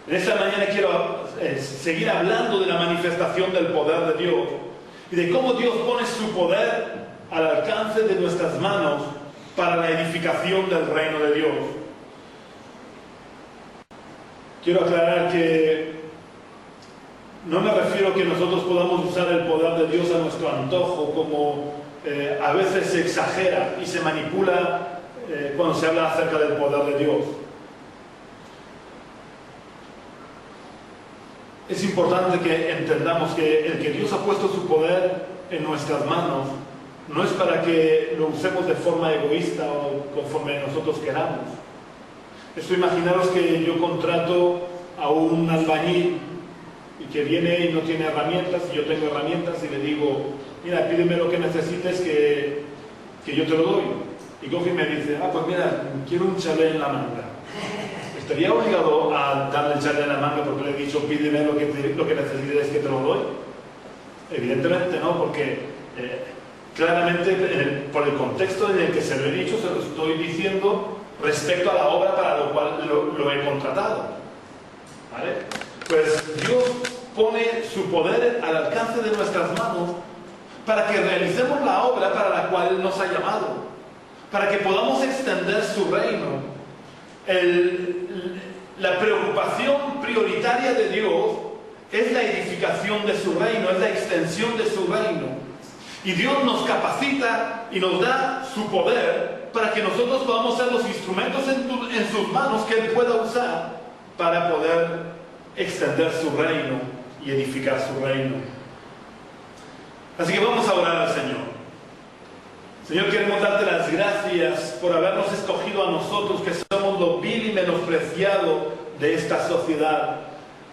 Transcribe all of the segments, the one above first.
En esta mañana quiero seguir hablando de la manifestación del poder de Dios y de cómo Dios pone su poder al alcance de nuestras manos para la edificación del reino de Dios. Quiero aclarar que no me refiero a que nosotros podamos usar el poder de Dios a nuestro antojo, como a veces se exagera y se manipula cuando se habla acerca del poder de Dios. Es importante que entendamos que el que Dios ha puesto su poder en nuestras manos no es para que lo usemos de forma egoísta o conforme nosotros queramos. Esto, imaginaros que yo contrato a un albañil y que viene y no tiene herramientas, y yo tengo herramientas, y le digo, mira, pídeme lo que necesites que yo te lo doy. Y coge y me dice, pues mira, quiero un chalet en la manga. ¿Estaría obligado a darle el chalet en la manga porque le he dicho, pídeme lo que necesites que te lo doy? Evidentemente no, porque claramente por el contexto en el que se lo he dicho, se lo estoy diciendo respecto a la obra para lo cual lo he contratado. ¿Vale? Pues Dios pone su poder al alcance de nuestras manos para que realicemos la obra para la cual nos ha llamado, para que podamos extender su reino. La preocupación prioritaria de Dios es la edificación de su reino, es la extensión de su reino. Y Dios nos capacita y nos da su poder para que nosotros podamos ser los instrumentos en sus manos que Él pueda usar para poder extender su reino y edificar su reino. Así que vamos a orar al Señor. Señor, queremos darte las gracias por habernos escogido a nosotros, que somos lo vil y menospreciado de esta sociedad.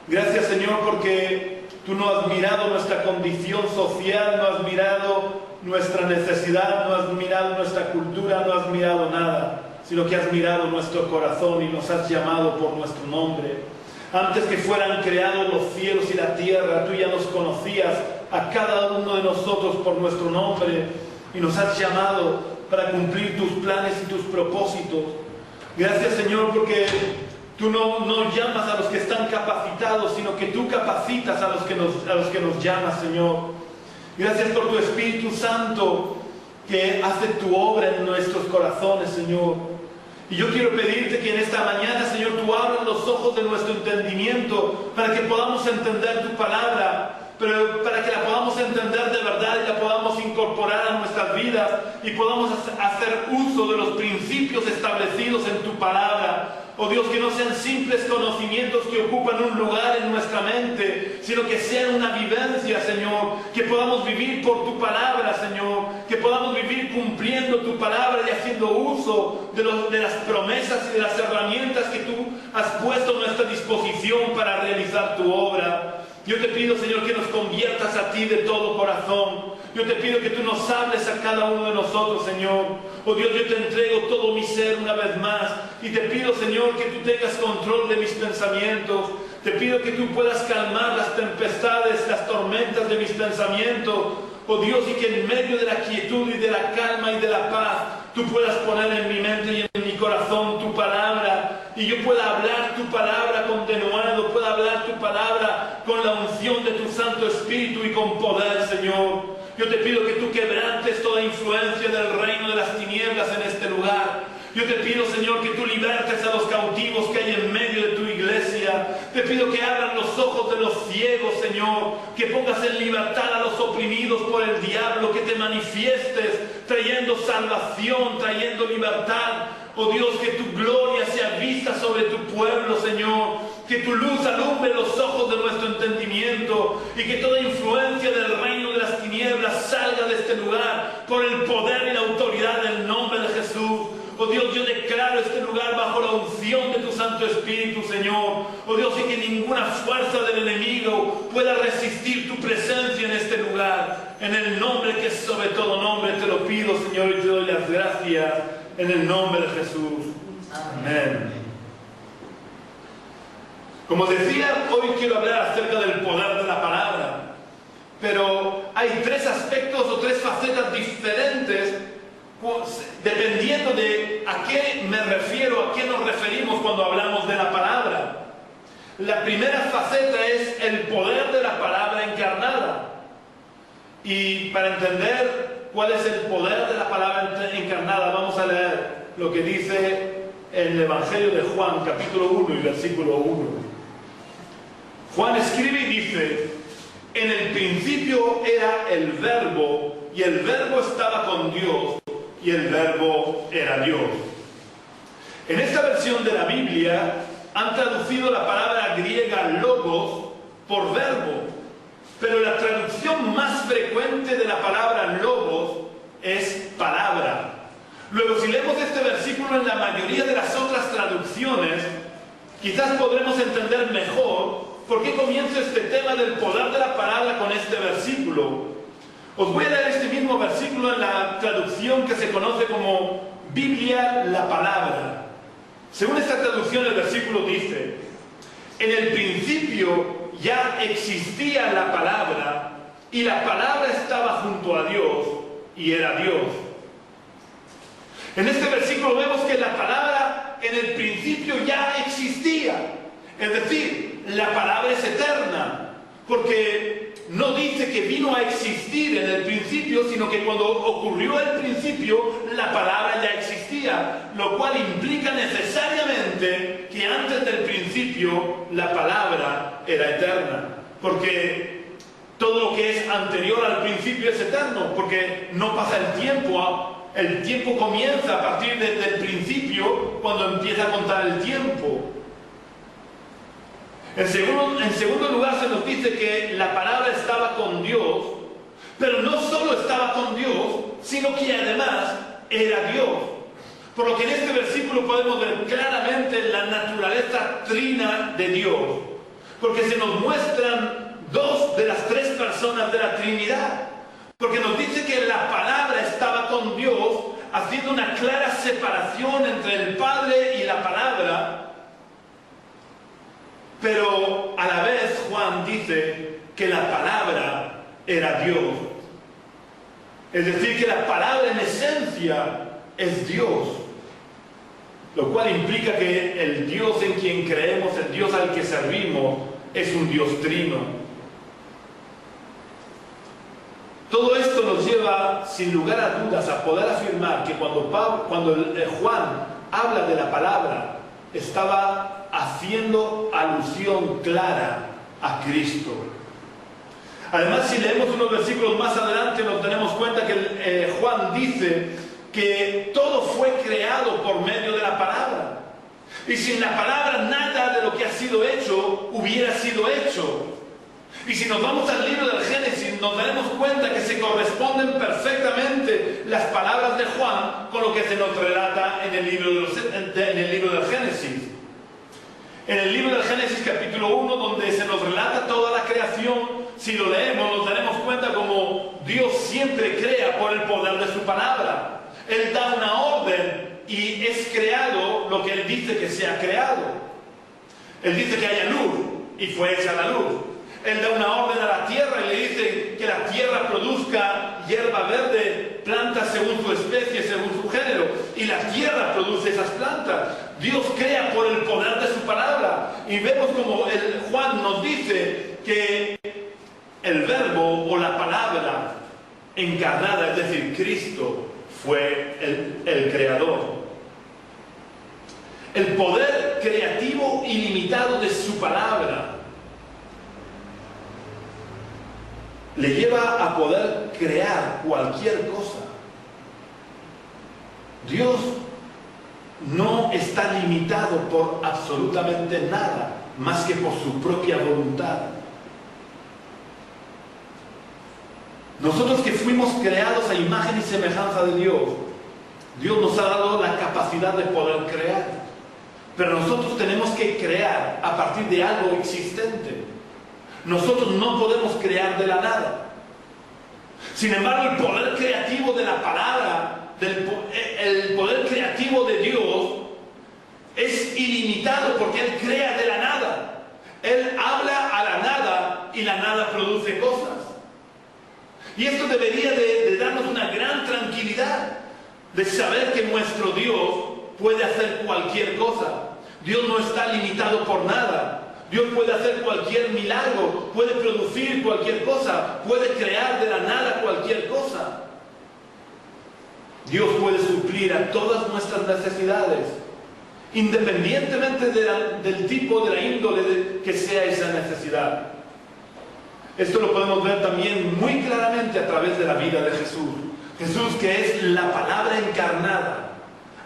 Gracias, Señor, porque tú no has mirado nuestra condición social, no has mirado nuestra necesidad, no has mirado nuestra cultura, no has mirado nada, sino que has mirado nuestro corazón y nos has llamado por nuestro nombre. Antes que fueran creados los cielos y la tierra, tú ya nos conocías a cada uno de nosotros por nuestro nombre y nos has llamado para cumplir tus planes y tus propósitos. Gracias, Señor, porque tú no llamas a los que están capacitados, sino que tú capacitas a los que nos llamas, Señor. Gracias por tu Espíritu Santo que hace tu obra en nuestros corazones, Señor. Y yo quiero pedirte que en esta mañana, Señor, tú abras los ojos de nuestro entendimiento para que podamos entender tu palabra, pero para que la podamos entender de verdad y la podamos incorporar a nuestras vidas y podamos hacer uso de los principios establecidos en tu palabra. Oh Dios, que no sean simples conocimientos que ocupan un lugar en nuestra mente, sino que sean una vivencia, Señor, que podamos vivir por tu palabra, Señor, que podamos vivir cumpliendo tu palabra y haciendo uso de las promesas y de las herramientas que tú has puesto a nuestra disposición para realizar tu obra. Yo te pido, Señor, que nos conviertas a ti de todo corazón. Yo te pido que tú nos hables a cada uno de nosotros, Señor. Oh Dios, yo te entrego todo mi ser una vez más. Y te pido, Señor, que tú tengas control de mis pensamientos. Te pido que tú puedas calmar las tempestades, las tormentas de mis pensamientos. Oh Dios, y que en medio de la quietud y de la calma y de la paz, tú puedas poner en mi mente y en mi corazón tu palabra, y yo pueda hablar tu palabra con denuedo, pueda hablar tu palabra con la unción de tu Santo Espíritu y con poder, Señor. Yo te pido que tú quebrantes toda influencia del reino de las tinieblas en este lugar. Yo te pido, Señor, que tú libertes a los cautivos que hay en medio de tu iglesia. Te pido que abran los ojos de los ciegos, Señor, que pongas en libertad a los oprimidos por el diablo, que te manifiestes trayendo salvación, trayendo libertad. Oh Dios, que tu gloria sea vista sobre tu pueblo, Señor. Que tu luz alumbre los ojos de nuestro entendimiento y que toda influencia del reino de las tinieblas salga de este lugar por el poder y la autoridad del nombre de Jesús. Oh Dios, yo declaro este lugar bajo la unción de tu Santo Espíritu, Señor. Oh Dios, y que ninguna fuerza del enemigo pueda resistir tu presencia en este lugar. En el nombre que es sobre todo nombre te lo pido, Señor, y te doy las gracias. En el nombre de Jesús. Amén. Como decía, hoy quiero hablar acerca del poder de la palabra. Pero hay tres aspectos o tres facetas diferentes dependiendo de a qué me refiero, a qué nos referimos cuando hablamos de la palabra. La primera faceta es el poder de la palabra encarnada. Y para entender cuál es el poder de la palabra encarnada, vamos a leer lo que dice el Evangelio de Juan, capítulo 1 y versículo 1. Juan escribe y dice: en el principio era el Verbo, y el Verbo estaba con Dios, y el Verbo era Dios. En esta versión de la Biblia han traducido la palabra griega logos por verbo, pero la traducción más frecuente de la palabra logos es palabra. Luego, si leemos este versículo en la mayoría de las otras traducciones, quizás podremos entender mejor por qué comienza este tema del poder de la palabra con este versículo. Os voy a leer este mismo versículo en la traducción que se conoce como Biblia la Palabra. Según esta traducción, el versículo dice: en el principio ya existía la palabra, y la palabra estaba junto a Dios, y era Dios. En este versículo vemos que la palabra en el principio ya existía. Es decir, la palabra es eterna, porque no dice que vino a existir en el principio, sino que cuando ocurrió el principio, la palabra ya existía, lo cual implica necesariamente que antes del principio la palabra era eterna, porque todo lo que es anterior al principio es eterno, porque no pasa el tiempo comienza a partir del principio, cuando empieza a contar el tiempo. En segundo lugar, se nos dice que la palabra estaba con Dios, pero no solo estaba con Dios, sino que además era Dios. Por lo que en este versículo podemos ver claramente la naturaleza trina de Dios, porque se nos muestran dos de las tres personas de la Trinidad, porque nos dice que la palabra estaba con Dios, haciendo una clara separación entre el Padre y la palabra. Pero a la vez Juan dice que la palabra era Dios. Es decir, que la palabra en esencia es Dios. Lo cual implica que el Dios en quien creemos, el Dios al que servimos, es un Dios trino. Todo esto nos lleva, sin lugar a dudas, a poder afirmar que cuando Juan habla de la palabra, estaba haciendo alusión clara a Cristo. Además, si leemos unos versículos más adelante, nos tenemos cuenta que Juan dice que todo fue creado por medio de la palabra. Y sin la palabra, nada de lo que ha sido hecho hubiera sido hecho. Y si nos vamos al libro del Génesis, nos daremos cuenta que se corresponden perfectamente las palabras de Juan con lo que se nos relata en el libro del Génesis. En el libro del Génesis capítulo 1, donde se nos relata toda la creación, si lo leemos nos daremos cuenta como Dios siempre crea por el poder de su palabra. Él da una orden y es creado lo que Él dice que sea creado. Él dice que haya luz y fue hecha la luz. Él da una orden a la tierra y le dice que la tierra produzca hierba verde, plantas según su especie, según su género, y la tierra produce esas plantas. Dios crea por el poder de su palabra. Y vemos como Juan nos dice que el verbo o la palabra encarnada, es decir, Cristo, fue el creador. El poder creativo ilimitado de su palabra le lleva a poder crear cualquier cosa. Dios no está limitado por absolutamente nada, más que por su propia voluntad. Nosotros que fuimos creados a imagen y semejanza de Dios, Dios nos ha dado la capacidad de poder crear. Pero nosotros tenemos que crear a partir de algo existente. Nosotros no podemos crear de la nada. Sin embargo, el poder creativo de la palabra, el poder creativo de Dios es ilimitado porque Él crea de la nada. Él habla a la nada y la nada produce cosas. Y esto debería de darnos una gran tranquilidad de saber que nuestro Dios puede hacer cualquier cosa. Dios no está limitado por nada. Dios puede hacer cualquier milagro, puede producir cualquier cosa, puede crear de la nada cualquier cosa. Dios puede suplir a todas nuestras necesidades, independientemente del tipo, de la índole que sea esa necesidad. Esto lo podemos ver también muy claramente a través de la vida de Jesús. Jesús, que es la palabra encarnada,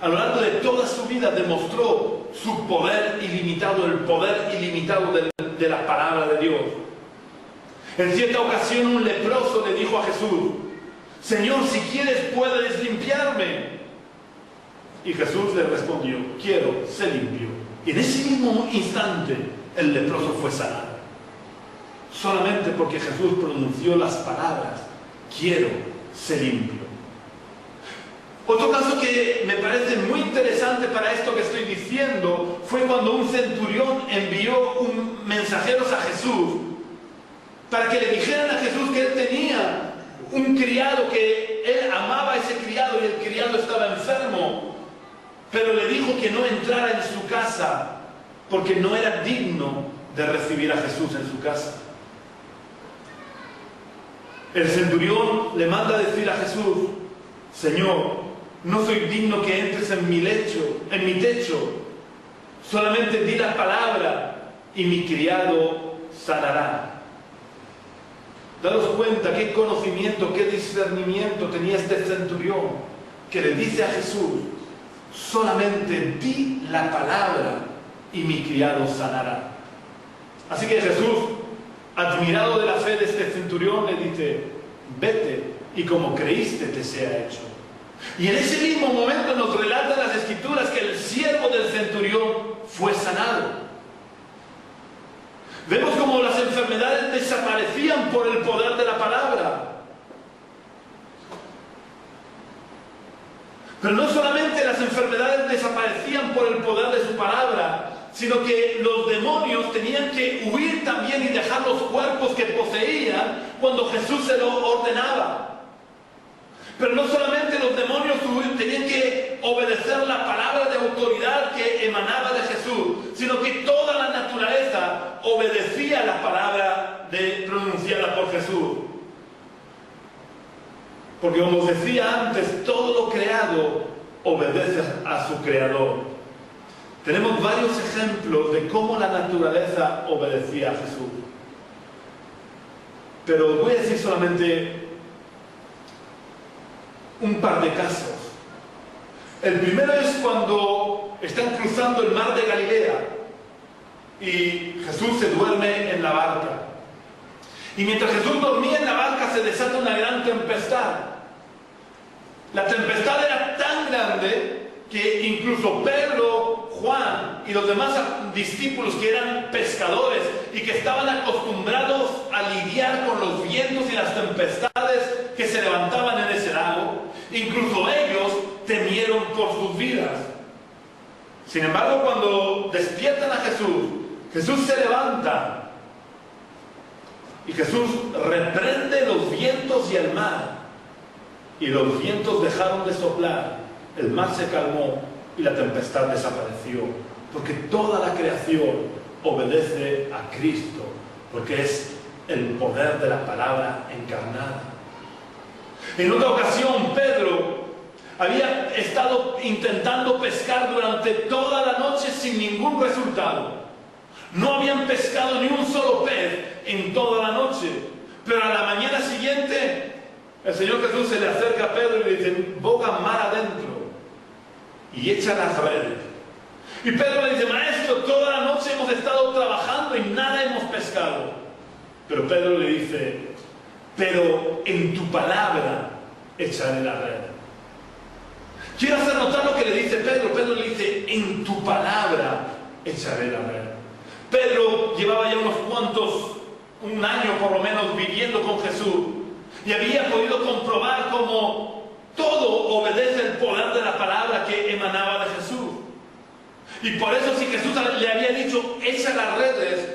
a lo largo de toda su vida demostró su poder ilimitado, el poder ilimitado de la palabra de Dios. En cierta ocasión un leproso le dijo a Jesús: Señor, si quieres puedes limpiarme. Y Jesús le respondió: quiero, sé limpio. Y en ese mismo instante el leproso fue sanado. Solamente porque Jesús pronunció las palabras: quiero, sé limpio. Otro caso que me parece muy interesante para esto que estoy diciendo fue cuando un centurión envió mensajeros a Jesús para que le dijeran a Jesús que él tenía un criado, que él amaba a ese criado y el criado estaba enfermo, pero le dijo que no entrara en su casa porque no era digno de recibir a Jesús en su casa. El centurión le manda a decir a Jesús: Señor, no soy digno que entres en mi techo, solamente di la palabra y mi criado sanará. Daros cuenta qué conocimiento, qué discernimiento tenía este centurión, que le dice a Jesús: solamente di la palabra y mi criado sanará. Así que Jesús, admirado de la fe de este centurión, le dice: vete y como creíste te sea hecho. Y en ese mismo momento nos relatan las Escrituras que el siervo del centurión fue sanado. Vemos como las enfermedades desaparecían por el poder de la palabra. Pero no solamente las enfermedades desaparecían por el poder de su palabra, sino que los demonios tenían que huir también y dejar los cuerpos que poseían cuando Jesús se lo ordenaba. Pero no solamente los demonios tenían que obedecer la palabra de autoridad que emanaba de Jesús, sino que toda la naturaleza obedecía la palabra pronunciada por Jesús. Porque, como os decía antes, todo lo creado obedece a su creador. Tenemos varios ejemplos de cómo la naturaleza obedecía a Jesús. Pero os voy a decir solamente un par de casos. El primero es cuando están cruzando el mar de Galilea y Jesús se duerme en la barca. Y mientras Jesús dormía en la barca se desata una gran tempestad. La tempestad era tan grande que incluso Pedro, Juan y los demás discípulos, que eran pescadores y que estaban acostumbrados a lidiar con los vientos y las tempestades que se levantaban en ese lago, incluso ellos temieron por sus vidas. Sin embargo, cuando despiertan a Jesús, Jesús se levanta y Jesús reprende los vientos y el mar, y los vientos dejaron de soplar, el mar se calmó y la tempestad desapareció, porque toda la creación obedece a Cristo, porque es el poder de la palabra encarnada. En otra ocasión, Pedro había estado intentando pescar durante toda la noche sin ningún resultado. No habían pescado ni un solo pez en toda la noche, pero a la mañana siguiente el Señor Jesús se le acerca a Pedro y le dice: boga mar adentro y echa las redes. Y Pedro le dice: maestro, toda la noche hemos estado trabajando y nada hemos pescado. Pero Pedro le dice: pero en tu palabra echaré la red. Quiero hacer notar lo que le dice Pedro. Pedro le dice: en tu palabra echaré la red. Pedro llevaba ya un año por lo menos viviendo con Jesús y había podido comprobar cómo todo obedece el poder de la palabra que emanaba de Jesús. Y por eso, si Jesús le había dicho: echa las redes,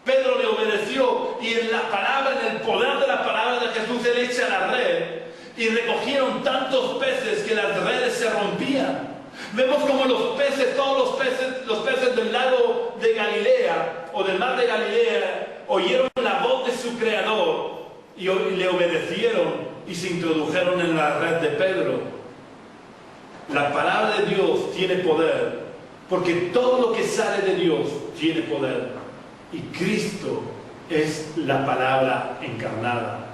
Pedro le obedeció, y en la palabra, en el poder de la palabra de Jesús, él echa la red, y recogieron tantos peces que las redes se rompían. Vemos como los peces, todos los peces del lago de Galilea, o del mar de Galilea oyeron la voz de su Creador y le obedecieron y se introdujeron en la red de Pedro. La palabra de Dios tiene poder, porque todo lo que sale de Dios tiene poder. Y Cristo es la palabra encarnada.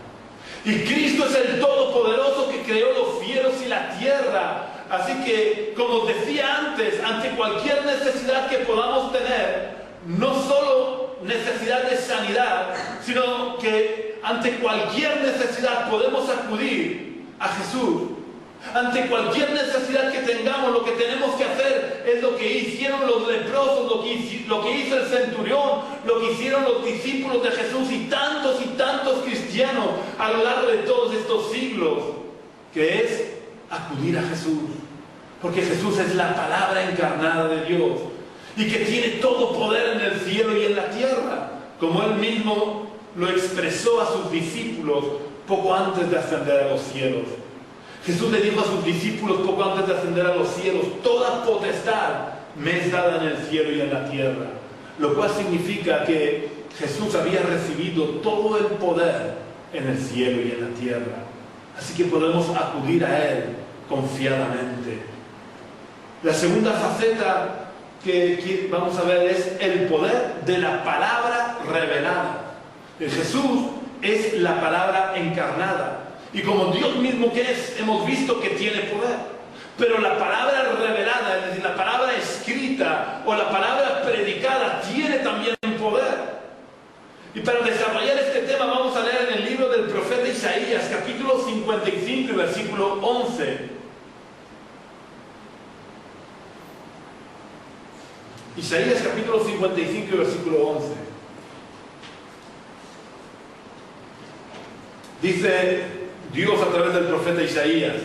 Y Cristo es el Todopoderoso que creó los cielos y la tierra. Así que, como os decía antes, ante cualquier necesidad que podamos tener, no solo necesidad de sanidad, sino que ante cualquier necesidad podemos acudir a Jesús. Ante cualquier necesidad que tengamos, lo que tenemos que hacer es lo que hicieron los leprosos, lo que hizo el centurión, lo que hicieron los discípulos de Jesús y tantos cristianos a lo largo de todos estos siglos, que es acudir a Jesús. Porque Jesús es la palabra encarnada de Dios y que tiene todo poder en el cielo y en la tierra, como Él mismo lo expresó a sus discípulos poco antes de ascender a los cielos. Jesús le dijo a sus discípulos poco antes de ascender a los cielos: toda potestad me es dada en el cielo y en la tierra. Lo cual significa que Jesús había recibido todo el poder en el cielo y en la tierra. Así que podemos acudir a Él confiadamente. La segunda faceta que vamos a ver es el poder de la palabra revelada. Jesús es la palabra encarnada. Y como Dios mismo que es, hemos visto que tiene poder. Pero la palabra revelada, es decir, la palabra escrita o la palabra predicada, tiene también poder. Y para desarrollar este tema vamos a leer en el libro del profeta Isaías, capítulo 55 y versículo 11. Isaías capítulo 55 y versículo 11. Dice Dios a través del profeta Isaías: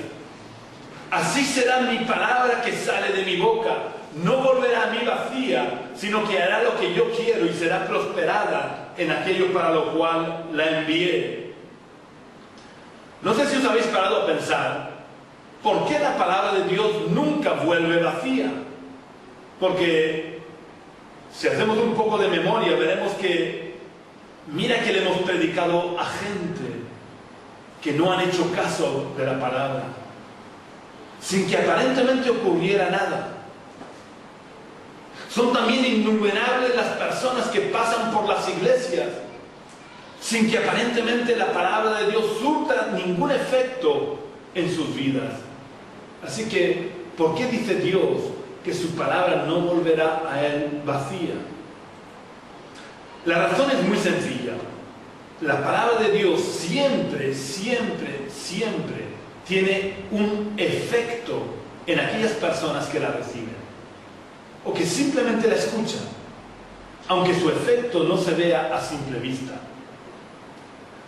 así será mi palabra que sale de mi boca, no volverá a mí vacía, sino que hará lo que yo quiero y será prosperada en aquello para lo cual la envié. No sé si os habéis parado a pensar por qué la palabra de Dios nunca vuelve vacía. Porque si hacemos un poco de memoria, veremos que mira que le hemos predicado a gente que no han hecho caso de la palabra, sin que aparentemente ocurriera nada. Son también innumerables las personas que pasan por las iglesias sin que aparentemente la palabra de Dios surta ningún efecto en sus vidas. Así que, ¿por qué dice Dios que su palabra no volverá a Él vacía? La razón es muy sencilla. La palabra de Dios siempre tiene un efecto en aquellas personas que la reciben o que simplemente la escuchan, aunque su efecto no se vea a simple vista.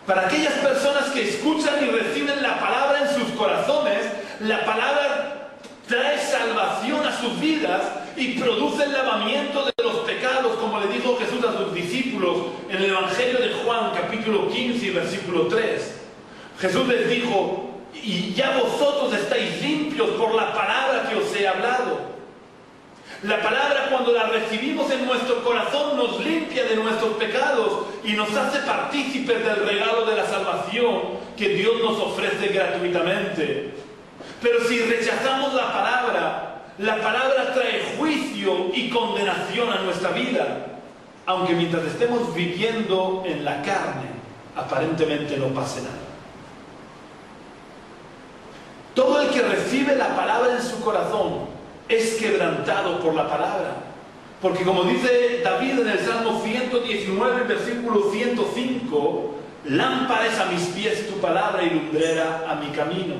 Para aquellas personas que escuchan y reciben la palabra en sus corazones, la palabra trae salvación a sus vidas y produce el lavamiento de los pecados, como le dijo Jesús a sus discípulos en el Evangelio de Juan, capítulo 15, versículo 3. Jesús les dijo: y ya vosotros estáis limpios por la palabra que os he hablado. La palabra, cuando la recibimos en nuestro corazón, nos limpia de nuestros pecados y nos hace partícipes del regalo de la salvación que Dios nos ofrece gratuitamente. Pero si rechazamos la palabra trae juicio y condenación a nuestra vida, aunque mientras estemos viviendo en la carne, aparentemente no pase nada. Todo el que recibe la palabra en su corazón es quebrantado por la palabra. Porque como dice David en el Salmo 119, versículo 105, lámpara es a mis pies tu palabra y lumbrera a mi camino.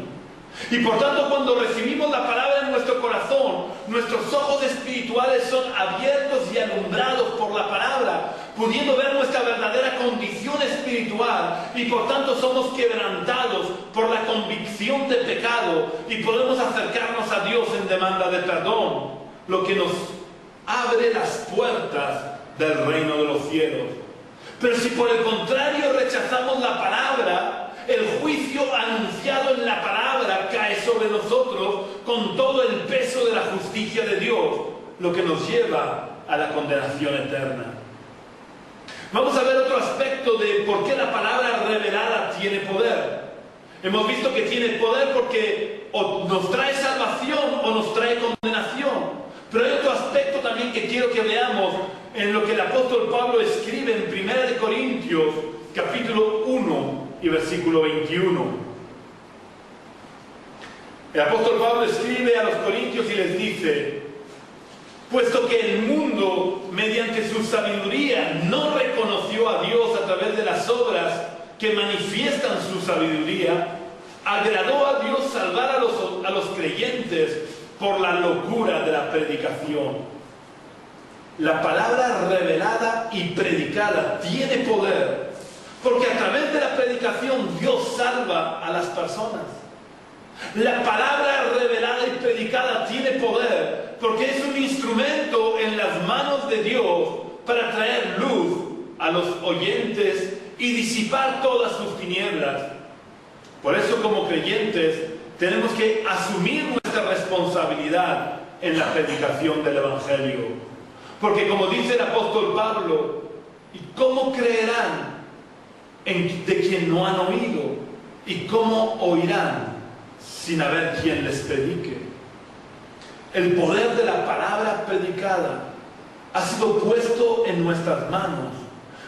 Y por tanto, cuando recibimos la palabra en nuestro corazón, nuestros ojos espirituales son abiertos y alumbrados por la palabra, pudiendo ver nuestra verdadera condición espiritual, y por tanto somos quebrantados por la convicción de pecado y podemos acercarnos a Dios en demanda de perdón, lo que nos abre las puertas del reino de los cielos. Pero si por el contrario rechazamos la palabra, el juicio anunciado en la palabra cae sobre nosotros con todo el peso de la justicia de Dios, lo que nos lleva a la condenación eterna. aspecto de por qué la palabra revelada tiene poder. Hemos visto que tiene poder porque o nos trae salvación o nos trae condenación. Pero hay otro aspecto también que quiero que veamos en lo que el apóstol Pablo escribe en 1 de Corintios, capítulo 1 y versículo 21. El apóstol Pablo escribe a los corintios y les dice: puesto que el mundo, mediante su sabiduría, no reconoció a Dios a través de las obras que manifiestan su sabiduría, agradó a Dios salvar a los creyentes por la locura de la predicación. La palabra revelada y predicada tiene poder, porque a través de la predicación Dios salva a las personas. La palabra revelada y predicada tiene poder, porque es un instrumento en las manos de Dios para traer luz a los oyentes y disipar todas sus tinieblas. Por eso, como creyentes, tenemos que asumir nuestra responsabilidad en la predicación del Evangelio. Porque, como dice el apóstol Pablo, ¿y cómo creerán de quien no han oído? ¿Y cómo oirán sin haber quien les predique? El poder de la palabra predicada ha sido puesto en nuestras manos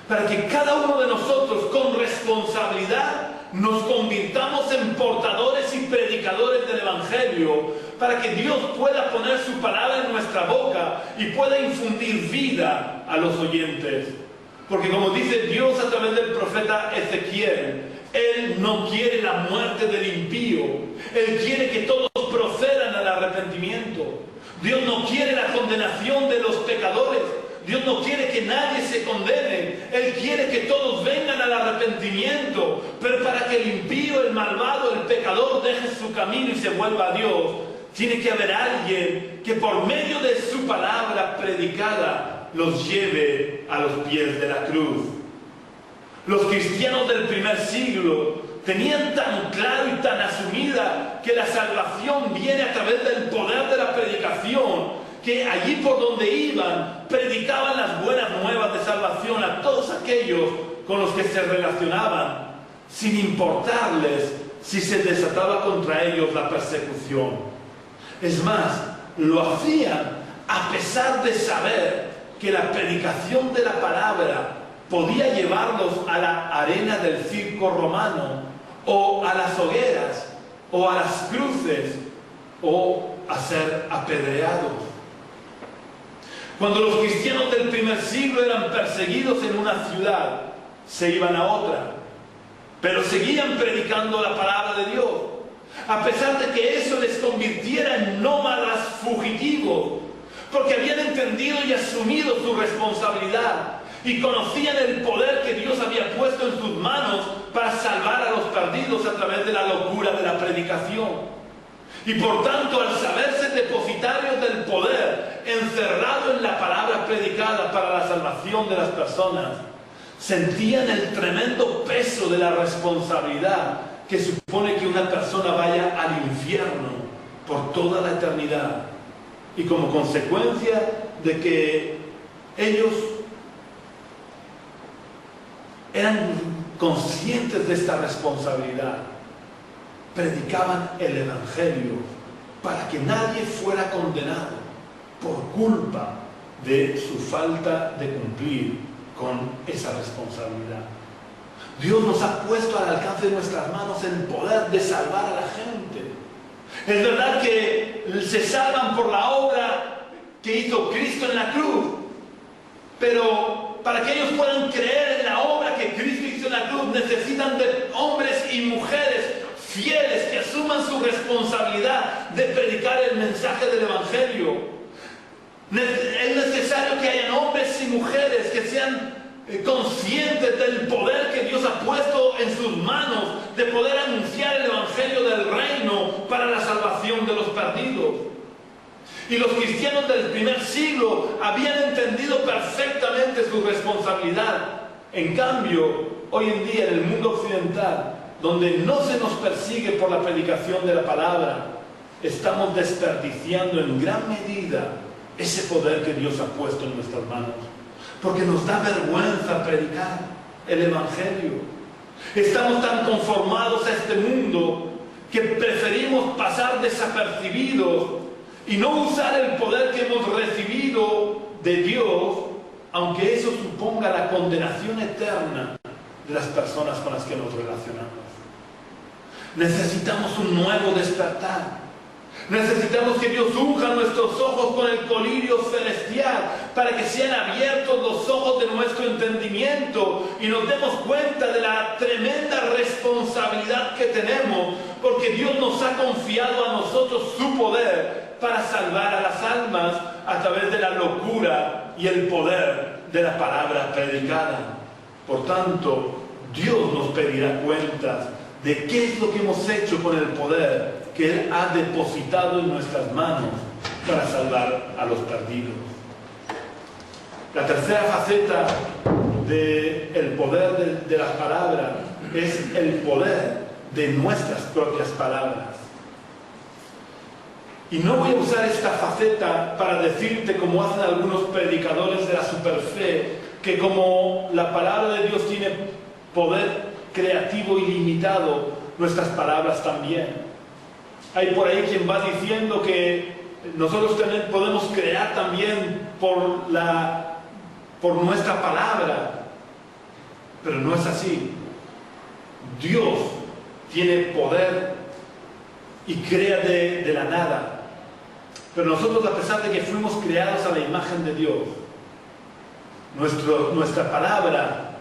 para que cada uno de nosotros, con responsabilidad, nos convirtamos en portadores y predicadores del Evangelio, para que Dios pueda poner su palabra en nuestra boca y pueda infundir vida a los oyentes. Porque, como dice Dios a través del profeta Ezequiel, Él no quiere la muerte del impío. Él quiere que todos procedan al arrepentimiento. Dios no quiere la condenación de los pecadores. Dios no quiere que nadie se condene. Él quiere que todos vengan al arrepentimiento. Pero para que el impío, el malvado, el pecador deje su camino y se vuelva a Dios, tiene que haber alguien que por medio de su palabra predicada los lleve a los pies de la cruz. Los cristianos del primer siglo tenían tan claro y tan asumida que la salvación viene a través del poder de la predicación, que allí por donde iban predicaban las buenas nuevas de salvación a todos aquellos con los que se relacionaban, sin importarles si se desataba contra ellos la persecución. Es más, lo hacían a pesar de saber que la predicación de la palabra podía llevarlos a la arena del circo romano, o a las hogueras, o a las cruces, o a ser apedreados. Cuando los cristianos del primer siglo eran perseguidos en una ciudad, se iban a otra, pero seguían predicando la palabra de Dios, a pesar de que eso les convirtiera en nómadas fugitivos, porque habían entendido y asumido su responsabilidad y conocían el poder que Dios había puesto en sus manos para salvar a los perdidos a través de la locura de la predicación. Y por tanto, al saberse depositarios del poder encerrado en la palabra predicada para la salvación de las personas, sentían el tremendo peso de la responsabilidad que supone que una persona vaya al infierno por toda la eternidad, y como consecuencia de que ellos eran conscientes de esta responsabilidad, predicaban el Evangelio para que nadie fuera condenado por culpa de su falta de cumplir con esa responsabilidad. Dios nos ha puesto al alcance de nuestras manos el poder de salvar a la gente. Es verdad que se salvan por la obra que hizo Cristo en la cruz, pero para que ellos puedan creer en la obra que Cristo hizo en la cruz, necesitan de hombres y mujeres fieles que asuman su responsabilidad de predicar el mensaje del Evangelio. Es necesario que hayan hombres y mujeres que sean conscientes del poder que Dios ha puesto en sus manos de poder anunciar el Evangelio del reino para la salvación de los perdidos. Y los cristianos del primer siglo habían entendido perfectamente su responsabilidad. En cambio, hoy en día en el mundo occidental, donde no se nos persigue por la predicación de la palabra, estamos desperdiciando en gran medida ese poder que Dios ha puesto en nuestras manos. Porque nos da vergüenza predicar, el Evangelio. Estamos tan conformados a este mundo que preferimos pasar desapercibidos y no usar el poder que hemos recibido de Dios, aunque eso suponga la condenación eterna de las personas con las que nos relacionamos. Necesitamos un nuevo despertar. Necesitamos que Dios unja nuestros ojos con el colirio celestial para que sean abiertos los ojos de nuestro entendimiento y nos demos cuenta de la tremenda responsabilidad que tenemos, porque Dios nos ha confiado a nosotros su poder para salvar a las almas a través de la locura y el poder de la palabra predicada. Por tanto, Dios nos pedirá cuentas de qué es lo que hemos hecho con el poder que Él ha depositado en nuestras manos para salvar a los perdidos. La tercera faceta del poder de las palabras es el poder de nuestras propias palabras. Y no voy a usar esta faceta para decirte, como hacen algunos predicadores de la superfe, que como la palabra de Dios tiene poder creativo ituilimitado, nuestras palabras también. Hay por ahí quien va diciendo que nosotros podemos crear también por nuestra palabra, pero no es así. Dios tiene poder y crea de la nada, pero nosotros, a pesar de que fuimos creados a la imagen de Dios, nuestra palabra,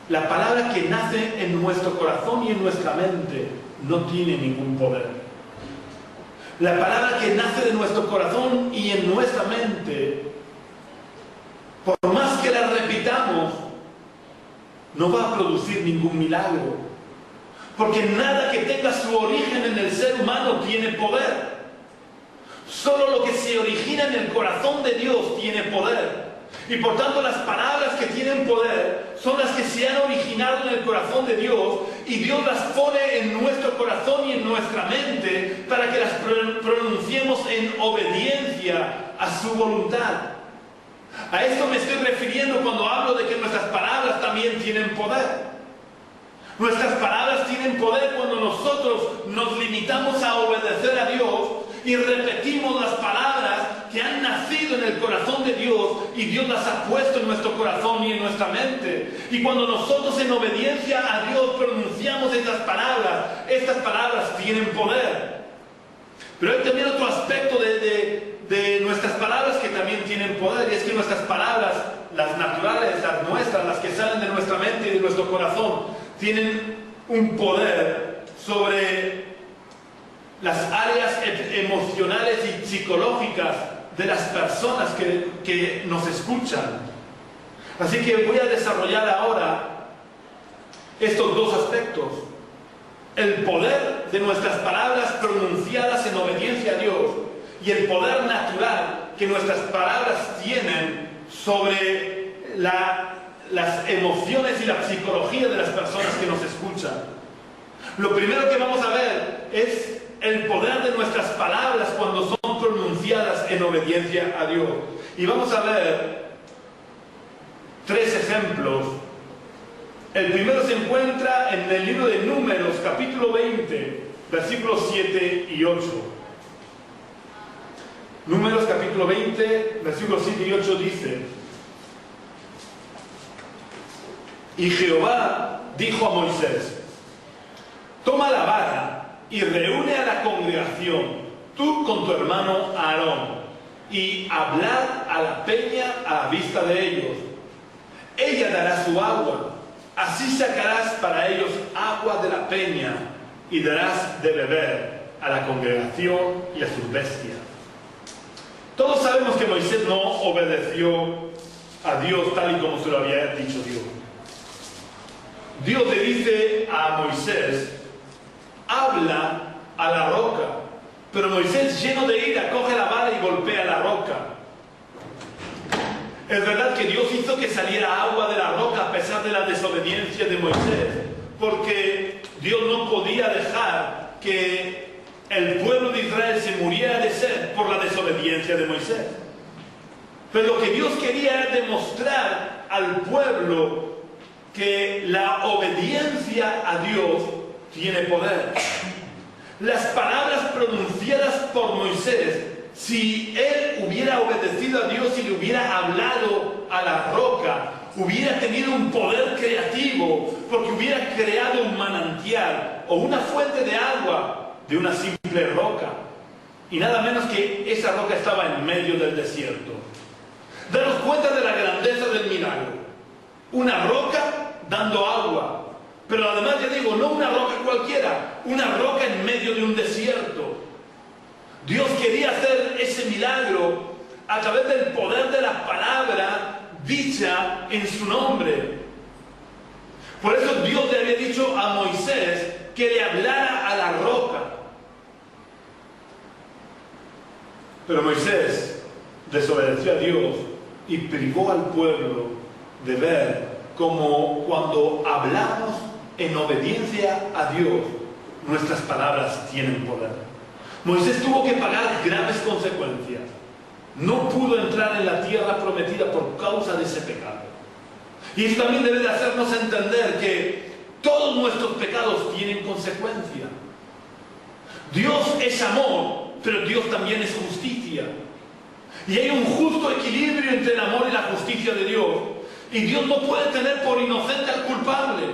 la palabra que nace en nuestro corazón y en nuestra mente, no tiene ningún poder. La palabra que nace de nuestro corazón y en nuestra mente, por más que la repitamos, no va a producir ningún milagro. Porque nada que tenga su origen en el ser humano tiene poder. Solo lo que se origina en el corazón de Dios tiene poder. Y por tanto las palabras que tienen poder son las que se han originado en el corazón de Dios, y Dios las pone en nuestro corazón y en nuestra mente para que las pronunciemos en obediencia a su voluntad. A esto me estoy refiriendo cuando hablo de que nuestras palabras también tienen poder. Nuestras palabras tienen poder cuando nosotros nos limitamos a obedecer a Dios y repetimos las palabras que han nacido en el corazón de Dios y Dios las ha puesto en nuestro corazón y en nuestra mente. Y cuando nosotros en obediencia a Dios pronunciamos estas palabras tienen poder. Pero hay también otro aspecto de nuestras palabras que también tienen poder, y es que nuestras palabras, las naturales, las nuestras, las que salen de nuestra mente y de nuestro corazón, tienen un poder sobre las áreas emocionales y psicológicas de las personas que nos escuchan. Así que voy a desarrollar ahora estos dos aspectos: el poder de nuestras palabras pronunciadas en obediencia a Dios y el poder natural que nuestras palabras tienen sobre las emociones y la psicología de las personas que nos escuchan. Lo primero que vamos a ver es el poder de nuestras palabras cuando son pronunciadas en obediencia a Dios. Y vamos a ver tres ejemplos. El primero se encuentra en el libro de Números, capítulo 20, versículos 7 y 8. Números, capítulo 20, versículos 7 y 8 dice: Y Jehová dijo a Moisés: toma la vara y reúne a la congregación, tú con tu hermano Aarón, y hablad a la peña a la vista de ellos. Ella dará su agua, así sacarás para ellos agua de la peña, y darás de beber a la congregación y a sus bestias. Todos sabemos que Moisés no obedeció a Dios tal y como se lo había dicho Dios. Dios le dice a Moisés: habla a la roca. Pero Moisés, lleno de ira, coge la vara y golpea la roca. Es verdad que Dios hizo que saliera agua de la roca a pesar de la desobediencia de Moisés, porque Dios no podía dejar que el pueblo de Israel se muriera de sed por la desobediencia de Moisés. Pero lo que Dios quería era demostrar al pueblo que la obediencia a Dios tiene poder. Las palabras pronunciadas por Moisés, si él hubiera obedecido a Dios y le hubiera hablado a la roca, hubiera tenido un poder creativo, porque hubiera creado un manantial o una fuente de agua de una simple roca. Y nada menos que esa roca estaba en medio del desierto. Daros cuenta de la grandeza del milagro. Una roca dando agua. Pero además, ya digo, no una roca cualquiera, una roca en medio de un desierto. Dios quería hacer ese milagro a través del poder de la palabra dicha en su nombre. Por eso Dios le había dicho a Moisés que le hablara a la roca. Pero Moisés desobedeció a Dios y privó al pueblo de ver cómo cuando hablamos en obediencia a Dios, nuestras palabras tienen poder. Moisés tuvo que pagar graves consecuencias. No pudo entrar en la tierra prometida por causa de ese pecado. Y esto también debe de hacernos entender que todos nuestros pecados tienen consecuencia. Dios es amor, pero Dios también es justicia. Y hay un justo equilibrio entre el amor y la justicia de Dios. Y Dios no puede tener por inocente al culpable.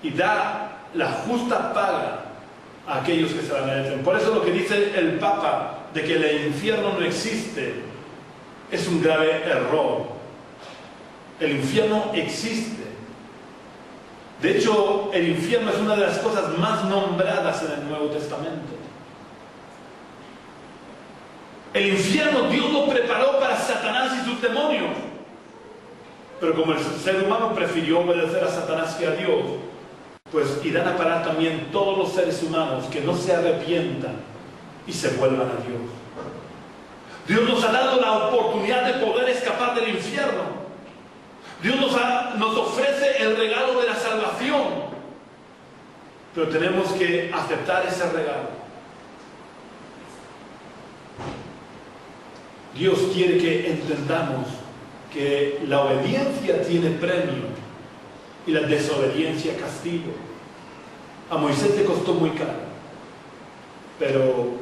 Y da la justa paga a aquellos que se la merecen. Por eso lo que dice el Papa de que el infierno no existe es un grave error. El infierno existe. De hecho, el infierno es una de las cosas más nombradas en el Nuevo Testamento. El infierno Dios lo preparó para Satanás y sus demonios. Pero como el ser humano prefirió obedecer a Satanás que a Dios, pues irán a parar también todos los seres humanos que no se arrepientan y se vuelvan a Dios. Dios nos ha dado la oportunidad de poder escapar del infierno. Dios nos ofrece el regalo de la salvación. Pero tenemos que aceptar ese regalo. Dios quiere que entendamos que la obediencia tiene premio y la desobediencia castigo. A Moisés le costó muy caro, pero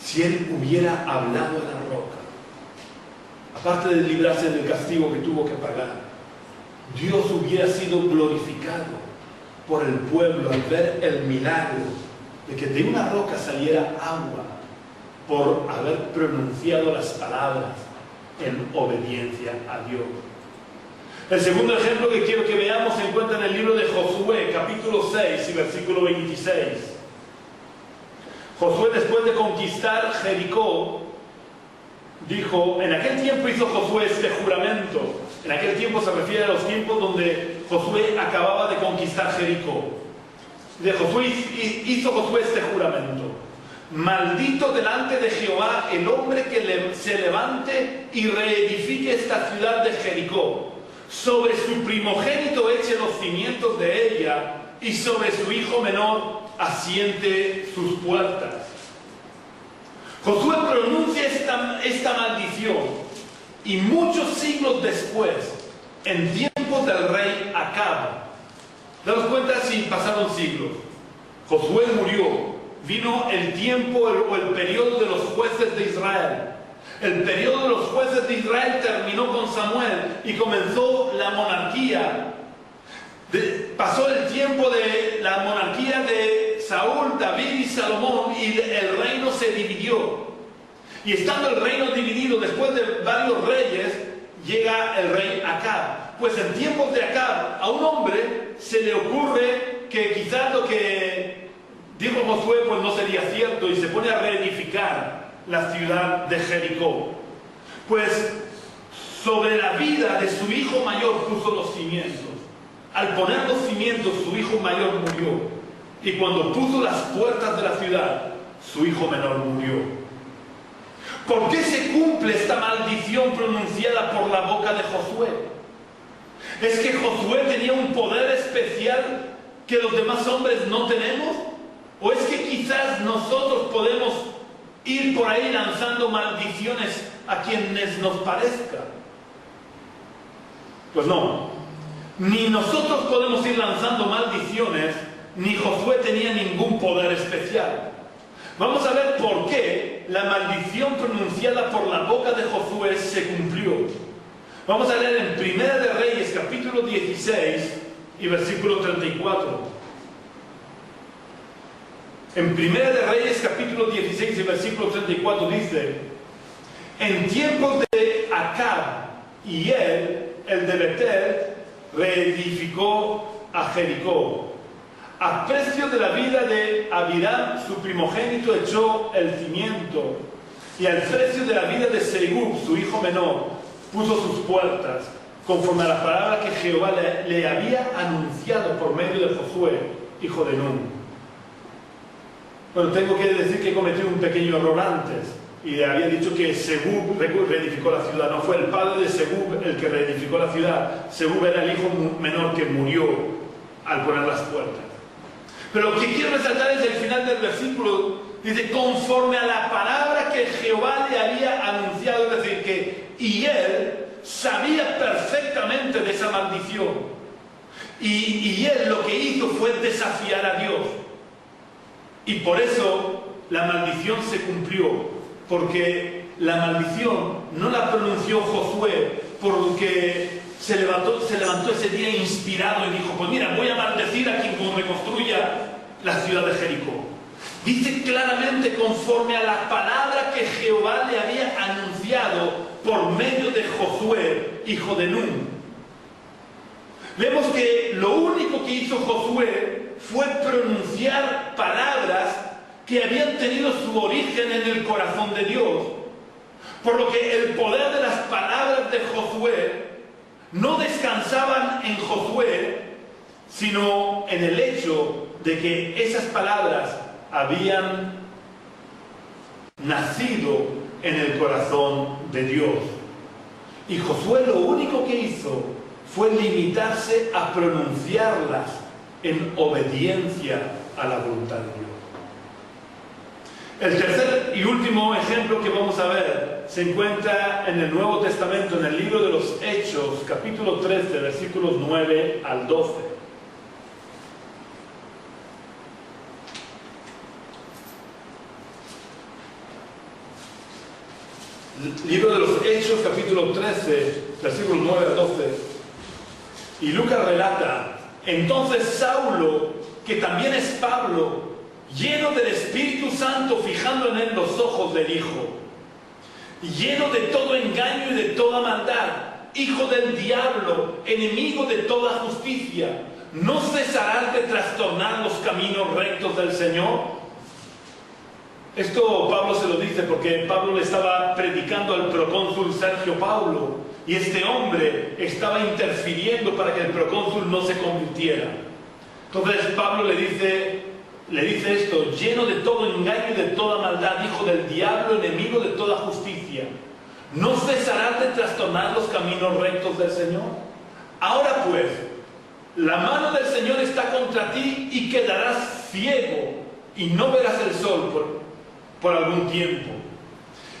si él hubiera hablado a la roca, aparte de librarse del castigo que tuvo que pagar, Dios hubiera sido glorificado por el pueblo al ver el milagro de que de una roca saliera agua por haber pronunciado las palabras en obediencia a Dios. El segundo ejemplo que quiero que veamos se encuentra en el libro de Josué, capítulo 6 y versículo 26. Josué, después de conquistar Jericó, dijo, en aquel tiempo hizo Josué este juramento. En aquel tiempo se refiere a los tiempos donde Josué acababa de conquistar Jericó. Hizo Josué este juramento. Maldito delante de Jehová el hombre que se levante y reedifique esta ciudad de Jericó. Sobre su primogénito eche los cimientos de ella y sobre su hijo menor asiente sus puertas. Josué pronuncia esta maldición y muchos siglos después, en tiempos del rey Acab, daos cuenta si pasaron siglos, Josué murió, vino el tiempo o el periodo de los jueces de Israel. El periodo de los jueces de Israel terminó con Samuel y comenzó la monarquía. Pasó el tiempo de la monarquía de Saúl, David y Salomón y el reino se dividió. Y estando el reino dividido, después de varios reyes, llega el rey Acab. Pues en tiempos de Acab, a un hombre se le ocurre que quizás lo que dijo Josué pues no sería cierto y se pone a reedificar la ciudad de Jericó. Pues sobre la vida de su hijo mayor puso los cimientos. Al poner los cimientos, su hijo mayor murió. Y cuando puso las puertas de la ciudad, su hijo menor murió. ¿Por qué se cumple esta maldición pronunciada por la boca de Josué? ¿Es que Josué tenía un poder especial que los demás hombres no tenemos? ¿O es que quizás nosotros podemos ir por ahí lanzando maldiciones a quienes nos parezca? Pues no. Ni nosotros podemos ir lanzando maldiciones, ni Josué tenía ningún poder especial. Vamos a ver por qué la maldición pronunciada por la boca de Josué se cumplió. Vamos a leer en Primera de Reyes, capítulo 16 y versículo 34. En Primera de Reyes, capítulo 16 y versículo 34 dice: en tiempos de Acab y él, el de Betel, reedificó a Jericó. A precio de la vida de Abiram, su primogénito, echó el cimiento, y al precio de la vida de Segub, su hijo menor, puso sus puertas, conforme a la palabra que Jehová le había anunciado por medio de Josué, hijo de Nun. Bueno, tengo que decir que he cometido un pequeño error antes, y había dicho que Segub reedificó la ciudad. No fue el padre de Segub el que reedificó la ciudad. Segub era el hijo menor que murió al poner las puertas. Pero lo que quiero resaltar es el final del versículo. Dice, conforme a la palabra que Jehová le había anunciado, es decir, y él sabía perfectamente de esa maldición. Y él lo que hizo fue desafiar a Dios. Y por eso la maldición se cumplió. Porque la maldición no la pronunció Josué porque se levantó ese día inspirado y dijo, pues mira, voy a maldecir a quien reconstruya la ciudad de Jericó. Dice claramente, conforme a la palabra que Jehová le había anunciado por medio de Josué, hijo de Nun. Vemos que lo único que hizo Josué fue pronunciar palabras que habían tenido su origen en el corazón de Dios. Por lo que el poder de las palabras de Josué no descansaban en Josué, sino en el hecho de que esas palabras habían nacido en el corazón de Dios. Y Josué lo único que hizo fue limitarse a pronunciarlas en obediencia a la voluntad de Dios. El tercer y último ejemplo que vamos a ver se encuentra en el Nuevo Testamento, en el libro de los Hechos, capítulo 13, versículos 9 al 12. Libro de los Hechos, capítulo 13, versículos 9 al 12. Y Lucas relata, entonces Saulo, que también es Pablo, lleno del Espíritu Santo, fijando en él los ojos, le dijo, lleno de todo engaño y de toda maldad, hijo del diablo, enemigo de toda justicia, ¿no cesarás de trastornar los caminos rectos del Señor? Esto Pablo se lo dice porque Pablo le estaba predicando al procónsul Sergio Paulo, y este hombre estaba interfiriendo para que el procónsul no se convirtiera. Entonces Pablo le dice esto, lleno de todo engaño y de toda maldad, hijo del diablo, enemigo de toda justicia, ¿no cesarás de trastornar los caminos rectos del Señor? Ahora pues, la mano del Señor está contra ti y quedarás ciego y no verás el sol por algún tiempo.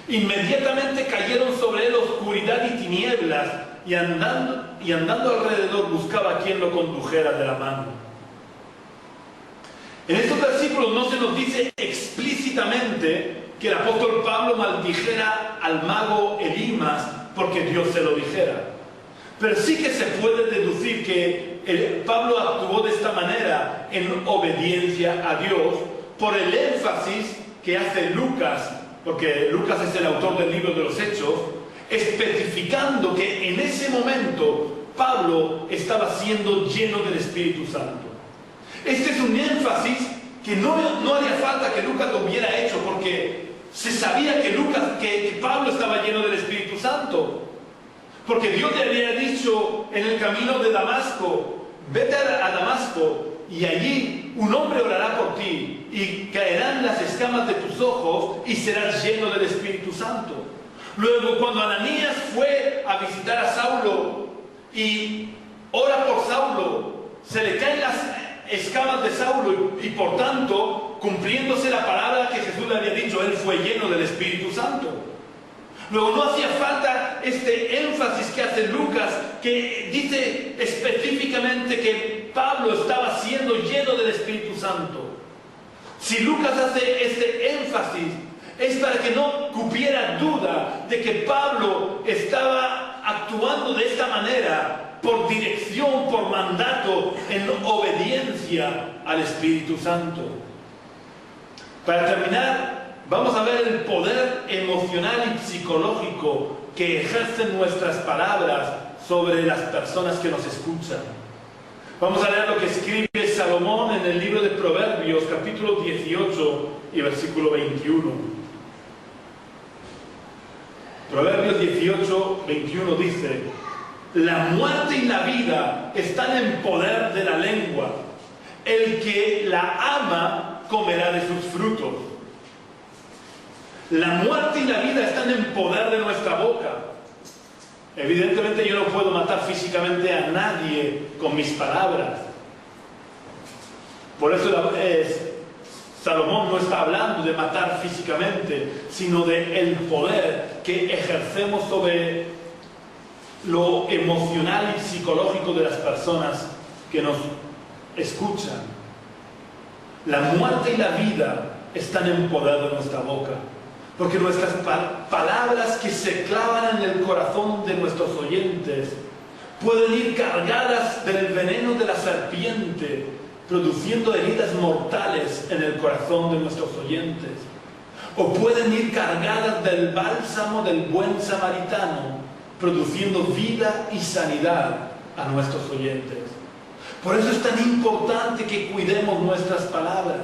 Inmediatamente cayeron sobre él oscuridad y tinieblas, y andando alrededor buscaba a quien lo condujera de la mano. En estos versículos no se nos dice explícitamente que el apóstol Pablo maldijera al mago Elimas porque Dios se lo dijera. Pero sí que se puede deducir que Pablo actuó de esta manera en obediencia a Dios por el énfasis que hace Lucas, porque Lucas es el autor del libro de los Hechos, especificando que en ese momento Pablo estaba siendo lleno del Espíritu Santo. Este es un énfasis que no haría falta que Lucas lo hubiera hecho, porque se sabía que Pablo estaba lleno del Espíritu Santo. Porque Dios le había dicho en el camino de Damasco, vete a Damasco y allí un hombre orará por ti y caerán las escamas de tus ojos y serás lleno del Espíritu Santo. Luego, cuando Ananías fue a visitar a Saulo y ora por Saulo, se le caen las escamas de Saulo y por tanto, cumpliéndose la palabra que Jesús le había dicho, él fue lleno del Espíritu Santo. Luego no hacía falta este énfasis que hace Lucas, que dice específicamente que Pablo estaba siendo lleno del Espíritu Santo. Si Lucas hace este énfasis, es para que no cupiera duda de que Pablo estaba actuando de esta manera por dirección, por mandato, en obediencia al Espíritu Santo. Para terminar, vamos a ver el poder emocional y psicológico que ejercen nuestras palabras sobre las personas que nos escuchan. Vamos a leer lo que escribe Salomón en el libro de Proverbios, capítulo 18 y versículo 21. Proverbios 18, 21 dice: la muerte y la vida están en poder de la lengua. El que la ama comerá de sus frutos. La muerte y la vida están en poder de nuestra boca. Evidentemente yo no puedo matar físicamente a nadie con mis palabras. Por eso Salomón no está hablando de matar físicamente, sino de el poder que ejercemos sobre lo emocional y psicológico de las personas que nos escuchan. La muerte y la vida están en poder de nuestra boca, porque nuestras palabras que se clavan en el corazón de nuestros oyentes pueden ir cargadas del veneno de la serpiente, produciendo heridas mortales en el corazón de nuestros oyentes, o pueden ir cargadas del bálsamo del buen samaritano, produciendo vida y sanidad a nuestros oyentes. Por eso es tan importante que cuidemos nuestras palabras.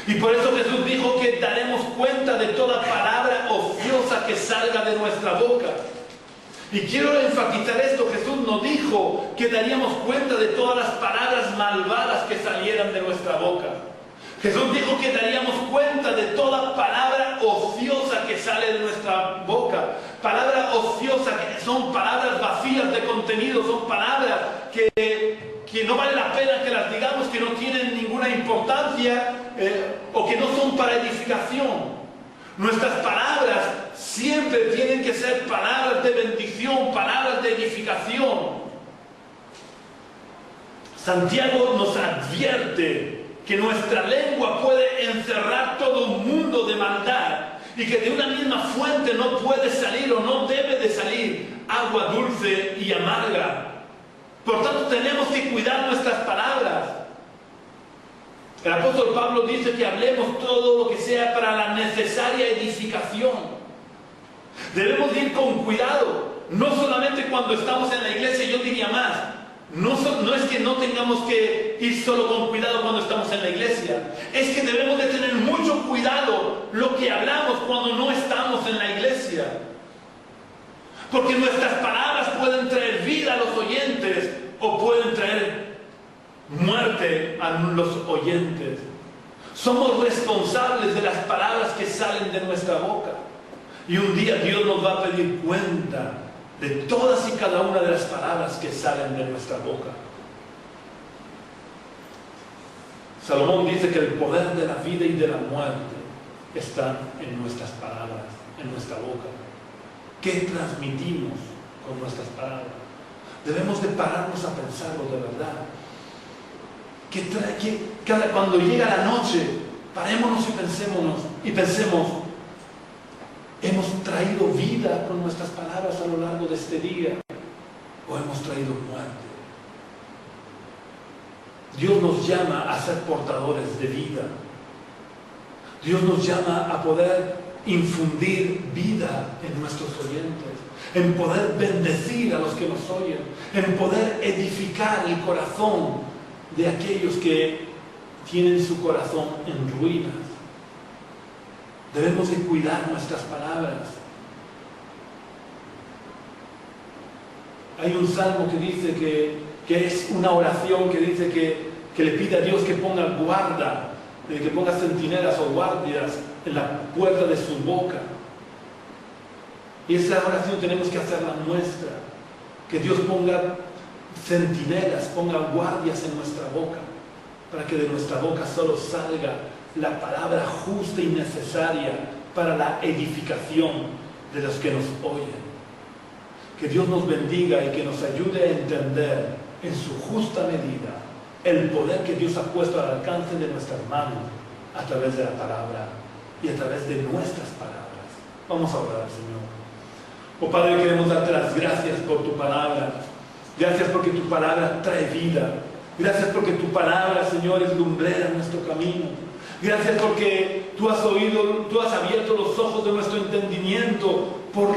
Y por eso Jesús dijo que daremos cuenta de toda palabra ociosa que salga de nuestra boca. Y quiero enfatizar esto: Jesús no dijo que daríamos cuenta de todas las palabras malvadas que salieran de nuestra boca. Jesús dijo que daríamos cuenta de toda palabra ociosa que sale de nuestra boca. Palabra ociosa, que son palabras vacías de contenido, son palabras que no vale la pena que las digamos, que no tienen ninguna importancia o que no son para edificación. Nuestras palabras siempre tienen que ser palabras de bendición, palabras de edificación. Santiago nos advierte que nuestra lengua puede encerrar todo un mundo de maldad y que de una misma fuente no puede salir o no debe de salir agua dulce y amarga. Por tanto, tenemos que cuidar nuestras palabras. El apóstol Pablo dice que hablemos todo lo que sea para la necesaria edificación. Debemos ir con cuidado, no solamente cuando estamos en la iglesia. Yo diría más, no es que no tengamos que ir solo con cuidado cuando estamos en la iglesia, es que debemos de tener mucho cuidado lo que hablamos cuando no estamos en la iglesia. Porque nuestras palabras pueden traer vida a los oyentes o pueden traer muerte a los oyentes. Somos responsables de las palabras que salen de nuestra boca. Y un día Dios nos va a pedir cuenta de todas y cada una de las palabras que salen de nuestra boca. Salomón dice que el poder de la vida y de la muerte están en nuestras palabras, en nuestra boca. ¿Qué transmitimos con nuestras palabras? Debemos de pararnos a pensarlo de verdad. Cuando llega la noche, parémonos y pensemos, ¿hemos traído vida con nuestras palabras a lo largo de este día? ¿O hemos traído muerte? Dios nos llama a ser portadores de vida. Dios nos llama a poder infundir vida en nuestros oyentes, en poder bendecir a los que nos oyen, en poder edificar el corazón de aquellos que tienen su corazón en ruinas. Debemos de cuidar nuestras palabras. Hay un salmo que dice que es una oración que dice que le pide a Dios que ponga guarda, que ponga centinelas o guardias en la puerta de su boca. Y esa oración tenemos que hacerla nuestra, que Dios ponga centinelas, ponga guardias en nuestra boca, para que de nuestra boca solo salga la palabra justa y necesaria para la edificación, de los que nos oyen. Que Dios nos bendiga y que nos ayude a entender en su justa medida el poder que Dios ha puesto al alcance de nuestras manos a través de la palabra y a través de nuestras palabras. Vamos a orar, Señor. Oh Padre, queremos darte las gracias por tu palabra. Gracias porque tu palabra trae vida. Gracias porque tu palabra, Señor, es lumbrera en nuestro camino. Gracias porque tú has abierto los ojos de nuestro entendimiento por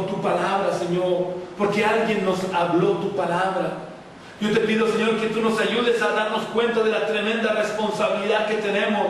tu palabra, Señor. Porque alguien nos habló tu palabra. Yo te pido, Señor, que tú nos ayudes a darnos cuenta de la tremenda responsabilidad que tenemos.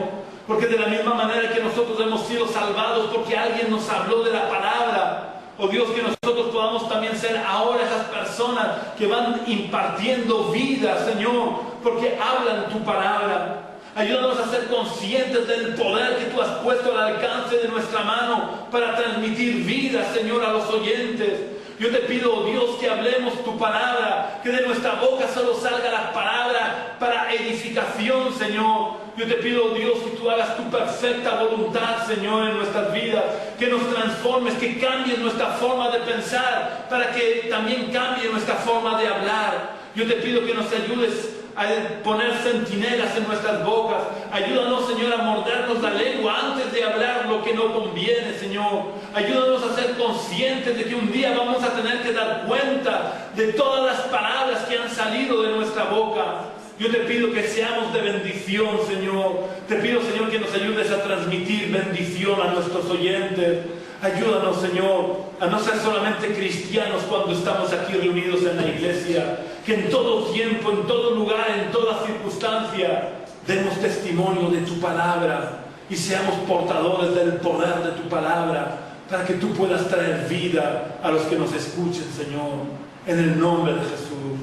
Porque de la misma manera que nosotros hemos sido salvados porque alguien nos habló de la palabra, oh Dios, que nosotros podamos también ser ahora esas personas que van impartiendo vida, Señor, porque hablan tu palabra. Ayúdanos a ser conscientes del poder que tú has puesto al alcance de nuestra mano para transmitir vida, Señor, a los oyentes. Yo te pido, oh Dios, que hablemos tu palabra, que de nuestra boca solo salga la palabra para edificación, Señor. Yo te pido, oh Dios, que tú hagas tu perfecta voluntad, Señor, en nuestras vidas, que nos transformes, que cambies nuestra forma de pensar, para que también cambie nuestra forma de hablar. Yo te pido que nos ayudes a poner centinelas en nuestras bocas. Ayúdanos, Señor, a mordernos la lengua antes de hablar lo que no conviene, Señor. Ayúdanos a ser conscientes de que un día vamos a tener que dar cuenta de todas las palabras que han salido de nuestra boca. Yo te pido que seamos de bendición, Señor. Te pido, Señor, que nos ayudes a transmitir bendición a nuestros oyentes. Ayúdanos, Señor, a no ser solamente cristianos cuando estamos aquí reunidos en la iglesia. Que en todo tiempo, en todo lugar, en toda circunstancia, demos testimonio de tu palabra y seamos portadores del poder de tu palabra, para que tú puedas traer vida a los que nos escuchen, Señor. En el nombre de Jesús.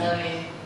Amén.